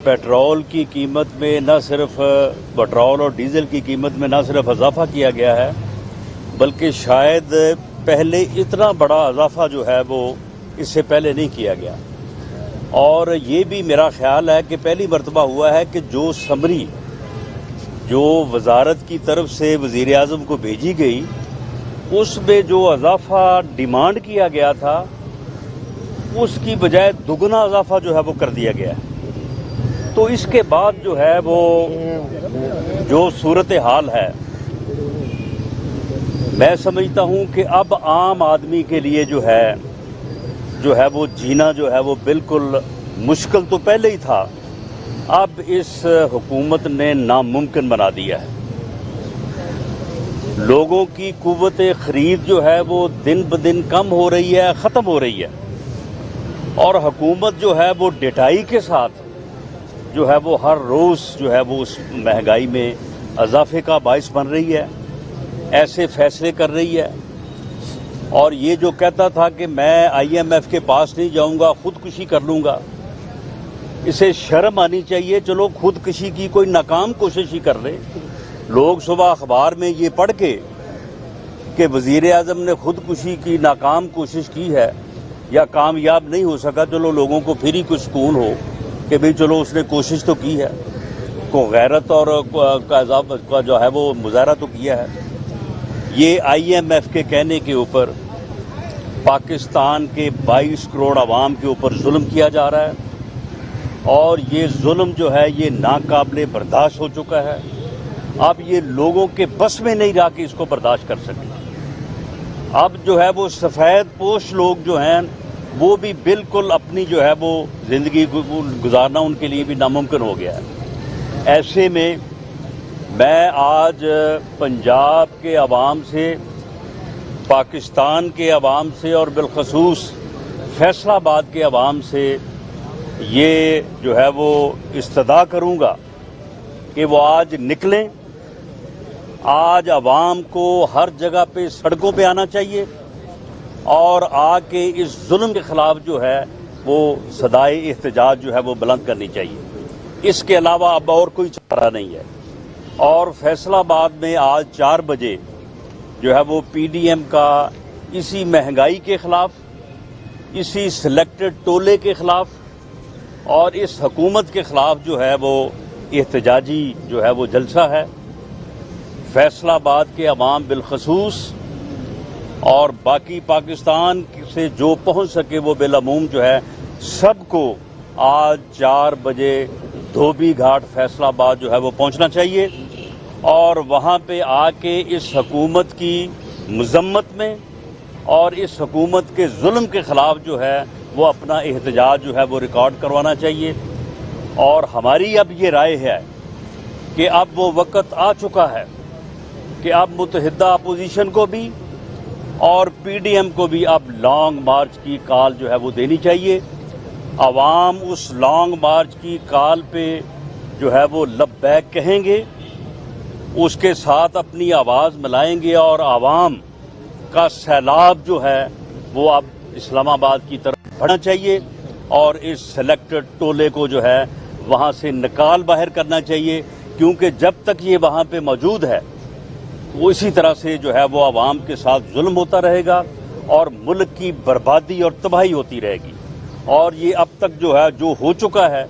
Petrol की कीमत में न सिर्फ पेट्रोल और डीजल की कीमत में न सिर्फ इजाफा किया गया है, बल्कि शायद पहले इतना बड़ा इजाफा जो है वो इससे पहले नहीं किया गया। और ये भी मेरा ख्याल है कि पहली मरतबा हुआ है कि जो समरी जो वजारत की तरफ से वज़ीर आज़म को भेजी गई उसमें जो इजाफा डिमांड किया गया था उसकी बजाय दुगना इजाफा जो है वो कर दिया गया है। तो इसके बाद जो है वो जो सूरत हाल है, मैं समझता हूं कि अब आम आदमी के लिए जो है वो जीना जो है वो बिल्कुल मुश्किल तो पहले ही था, अब इस हुकूमत ने नामुमकिन बना दिया है। लोगों की कुव्वत खरीद जो है वो दिन ब दिन कम हो रही है, ख़त्म हो रही है, और हुकूमत जो है वो डिटाई के साथ जो है वो हर रोज़ जो है वो उस महंगाई में इजाफे का बाइस बन रही है, ऐसे फैसले कर रही है। और ये जो कहता था कि मैं IMF के पास नहीं जाऊंगा, खुदकुशी कर लूंगा, इसे शर्म आनी चाहिए। चलो खुदकुशी की कोई नाकाम कोशिश ही कर ले। लोग सुबह अखबार में ये पढ़ के कि वज़ीर आज़म ने खुदकुशी की नाकाम कोशिश की है या कामयाब नहीं हो सका, चलो लोगों को फिर ही कुछ सुकून हो कि भाई चलो उसने कोशिश तो की है, को गैरत और का जो है वो मुजाहरा तो किया है। ये IMF के कहने के ऊपर पाकिस्तान के 22 करोड़ आवाम के ऊपर जुल्म किया जा रहा है, और ये जुल्म जो है ये नाकाबिले बर्दाश्त हो चुका है। अब ये लोगों के बस में नहीं रहा कि इसको बर्दाश्त कर सके। अब जो है वो सफ़ेद पोश लोग जो हैं वो भी बिल्कुल अपनी जो है वो ज़िंदगी गुजारना उनके लिए भी नामुमकिन हो गया है। ऐसे में मैं आज पंजाब के अवाम से, पाकिस्तान के अवाम से और बिलखसूस फैसलाबाद के अवाम से ये जो है वो इस्तदा करूँगा कि वो आज निकलें। आज अवाम को हर जगह पे सड़कों पे आना चाहिए और आके इस जुल्म के खिलाफ जो है वो सदाए एहतजाज जो है वो बुलंद करनी चाहिए। इसके अलावा अब और कोई चारा नहीं है। और फैसलाबाद में आज 4 बजे जो है वो PDM का इसी महंगाई के खिलाफ, इसी सिलेक्टेड टोले के खिलाफ और इस हुकूमत के खिलाफ जो है वो एहतजाजी जो है वो जलसा है। फैसलाबाद के अवाम बिलखसूस और बाकी पाकिस्तान से जो पहुंच सके वो बिलअमूम जो है सबको आज 4 बजे धोबी घाट फैसलाबाद जो है वो पहुंचना चाहिए और वहां पे आके इस हुकूमत की मजम्मत में और इस हुकूमत के जुल्म के खिलाफ जो है वो अपना एहतजाज जो है वो रिकॉर्ड करवाना चाहिए। और हमारी अब ये राय है कि अब वो वक्त आ चुका है कि अब मुत्तहिदा अपोजिशन को भी और PDM को भी अब लॉन्ग मार्च की कॉल जो है वो देनी चाहिए। अवाम उस लॉन्ग मार्च की कॉल पे जो है वो लब्बैक कहेंगे, उसके साथ अपनी आवाज़ मिलाएंगे और आवाम का सैलाब जो है वो अब इस्लामाबाद की तरफ बढ़ना चाहिए और इस सेलेक्टेड टोले को जो है वहाँ से निकाल बाहर करना चाहिए, क्योंकि जब तक ये वहाँ पे मौजूद है वो इसी तरह से जो है वो आवाम के साथ जुल्म होता रहेगा और मुल्क की बर्बादी और तबाही होती रहेगी। और ये अब तक जो है जो हो चुका है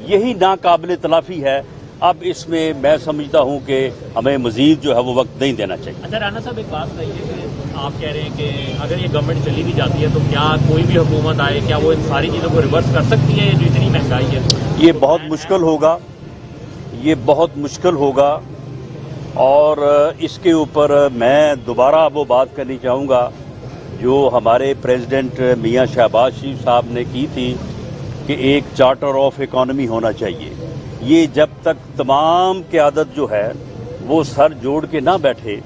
यही नाकाबिले तलाफी है। अब इसमें मैं समझता हूँ कि हमें मजीद जो है वो वक्त नहीं देना चाहिए। अच्छा राना साहब, एक बात कहिए कि आप कह रहे हैं कि अगर ये गवर्नमेंट चली भी जाती है तो क्या कोई भी हुकूमत आए क्या वो इन सारी चीज़ों को रिवर्स कर सकती है? जो इतनी महंगाई है ये बहुत मुश्किल होगा, ये बहुत मुश्किल होगा। और इसके ऊपर मैं दोबारा वो बात करनी चाहूँगा जो हमारे प्रेसिडेंट मियां शहबाज शरीफ साहब ने की थी कि एक चार्टर ऑफ इकॉनमी होना चाहिए। ये जब तक तमाम क़यादत जो है वो सर जोड़ के ना बैठे,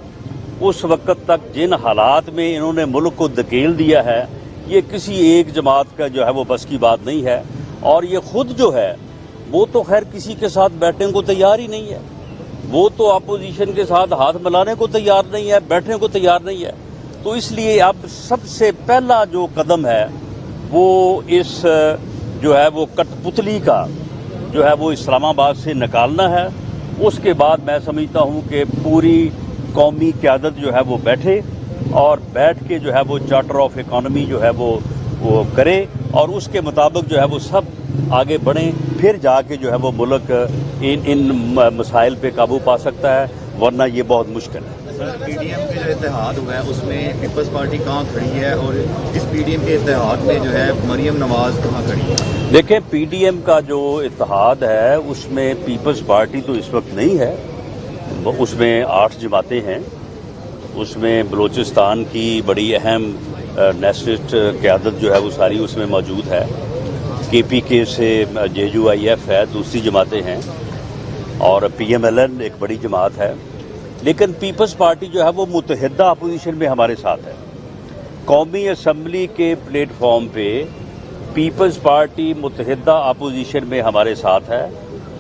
उस वक्त तक जिन हालात में इन्होंने मुल्क को धकेल दिया है ये किसी एक जमात का जो है वो बस की बात नहीं है। और ये खुद जो है वो तो खैर किसी के साथ बैठने को तैयार ही नहीं है, वो तो अपोजिशन के साथ हाथ मिलाने को तैयार नहीं है, बैठने को तैयार नहीं है। तो इसलिए अब सबसे पहला जो कदम है वो इस जो है वो कठपुतली का जो है वो इस्लामाबाद से निकालना है। उसके बाद मैं समझता हूँ कि पूरी कौमी क़यादत जो है वो बैठे और बैठ के जो है वो चार्टर ऑफ इकॉनमी जो है वो करे और उसके मुताबिक जो है वो सब आगे बढ़ें, फिर जाके जो है वो मुल्क इन मसाइल पे काबू पा सकता है, वरना ये बहुत मुश्किल है। सर, पीडीएम के जो इत्तेहाद हुआ है उसमें पीपल्स पार्टी कहाँ खड़ी है और इस पीडीएम के इत्तेहाद में जो है मरियम नवाज कहाँ खड़ी है? देखें, पीडीएम का जो इत्तेहाद है उसमें पीपल्स पार्टी तो इस वक्त नहीं है, उसमें 8 जमातें हैं। उसमें बलूचिस्तान की बड़ी अहम नेशनलिस्ट क़यादत जो है वो सारी उसमें मौजूद है। केपीके से JUIF है, दूसरी जमातें हैं और PMLN एक बड़ी जमात है। लेकिन पीपल्स पार्टी जो है वो मुतहदा अपोजिशन में हमारे साथ है। कौमी असम्बली के प्लेटफॉर्म पे पीपल्स पार्टी मुतहदा अपोजिशन में हमारे साथ है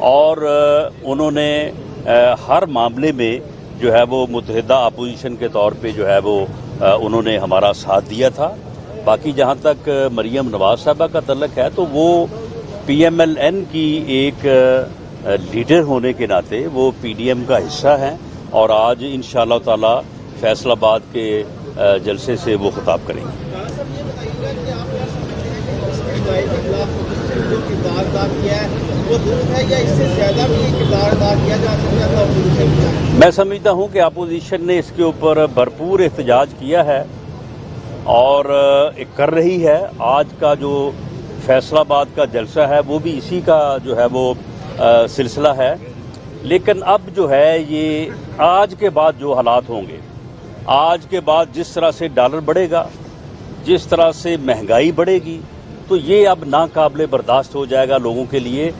और उन्होंने हर मामले में जो है वो मुतहदा अपोजिशन के तौर पे जो है वो उन्होंने हमारा साथ दिया था। बाकी जहाँ तक मरियम नवाज साहबा का तल्लक है तो वो PMLN की एक लीडर होने के नाते वो PDM का हिस्सा हैं और आज इंशाअल्लाह ताला फैसलाबाद के जलसे से वो खिताब करेंगे। मैं समझता हूँ कि अपोजिशन ने इसके ऊपर भरपूर एहतजाज किया है और कर रही है। आज का जो फैसलाबाद का जलसा है वो भी इसी का जो है वो सिलसिला है। लेकिन अब जो है ये आज के बाद जो हालात होंगे, आज के बाद जिस तरह से डॉलर बढ़ेगा, जिस तरह से महंगाई बढ़ेगी, तो ये अब नाकाबिले बर्दाश्त हो जाएगा लोगों के लिए।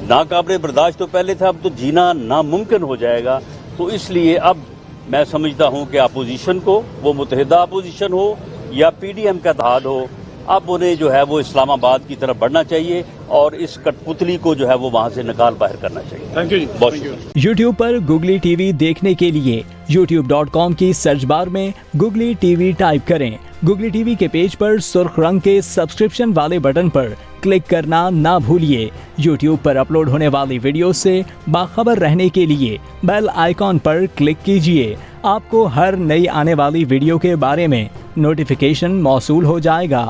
नाकाबिले बर्दाश्त तो पहले था, अब तो जीना नामुमकिन हो जाएगा। तो इसलिए अब मैं समझता हूँ कि अपोजिशन को, वो मुतहदा अपोजिशन हो या PDM का इत्तेहाद हो, अब उन्हें जो है वो इस्लामाबाद की तरफ बढ़ना चाहिए और इस कठपुतली को जो है वो वहाँ से निकाल बाहर करना चाहिए। थैंक यू जी। बहुत शुक्रिया। YouTube पर Googly TV देखने के लिए youtube.com की सर्च बार में Googly TV टाइप करें। Googly TV के पेज पर सुर्ख रंग के सब्सक्रिप्शन वाले बटन पर क्लिक करना ना भूलिए। YouTube पर अपलोड होने वाली वीडियो से बाखबर रहने के लिए बेल आइकॉन पर क्लिक कीजिए। आपको हर नई आने वाली वीडियो के बारे में नोटिफिकेशन मौसूल हो जाएगा।